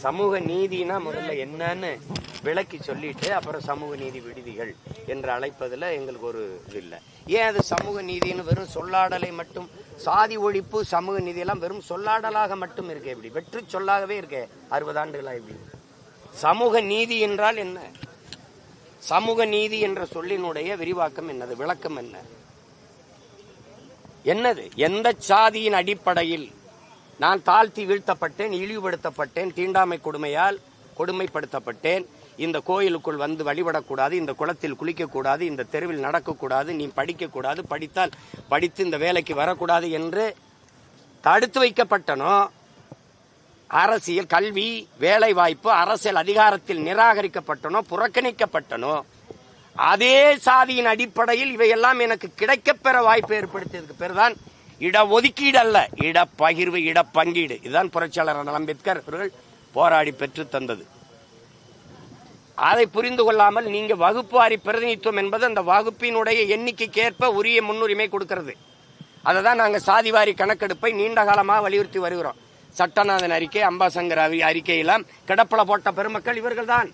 சமூக நீதினா முதல்ல என்னன்னு விளக்கி சொல்லிட்டு அப்புறம் சமூக நீதி விடுதிகள் என்று அழைப்பதுல எங்களுக்கு ஒரு இது இல்லை. ஏன் அது சமூக நீதினு வெறும் சொல்லாடலை மட்டும், சாதி ஒழிப்பு சமூக நீதி எல்லாம் வெறும் சொல்லாடலாக மட்டும் இருக்கு, எப்படி வெற்று சொல்லாகவே இருக்கு 60 ஆண்டுகளா எப்படி? சமூக நீதி என்றால் என்ன? சமூக நீதி என்ற சொல்லினுடைய விரிவாக்கம் என்னது, விளக்கம் என்ன, என்னது? எந்த சாதியின் அடிப்படையில் நான் தாழ்த்தி வீழ்த்தப்பட்டேன், இழிவுபடுத்தப்பட்டேன், தீண்டாமை கொடுமையால் கொடுமைப்படுத்தப்பட்டேன், இந்த கோயிலுக்குள் வந்து வழிபடக்கூடாது, இந்த குளத்தில் குளிக்கக்கூடாது, இந்த தெருவில் நடக்கக்கூடாது, நீ படிக்கக்கூடாது, படித்தால் படித்து இந்த வேலைக்கு வரக்கூடாது என்று தடுத்து வைக்கப்பட்டனோ, அரசியல், கல்வி, வேலை வாய்ப்பு, அரசியல் அதிகாரத்தில் நிராகரிக்கப்பட்டனோ, புறக்கணிக்கப்பட்டனோ, அதே சாதியின் அடிப்படையில் இவையெல்லாம் எனக்கு கிடைக்கப்பெற வாய்ப்பு ஏற்படுத்தியதுக்கு பேர்தான் இடஒதுக்கீடு அல்ல, இடப்பகிர்வு, இடப்பங்கீடு. இதுதான் புரட்சியாளர் அம்பேத்கர் அவர்கள் போராடி பெற்று தந்தது. அதை புரிந்து கொள்ளாமல் நீங்க வகுப்பு வாரி பிரதிநிதித்துவம் என்பது அந்த வகுப்பினுடைய எண்ணிக்கைக்கு ஏற்ப உரிய முன்னுரிமை கொடுக்கிறது. அதை தான் நாங்கள் சாதிவாரி கணக்கெடுப்பை நீண்ட காலமாக வலியுறுத்தி வருகிறோம். சட்டநாதன் அறிக்கை, அம்பாசங்கர் அறிக்கையெல்லாம் கிடப்பில போட்ட பெருமக்கள் இவர்கள் தான்.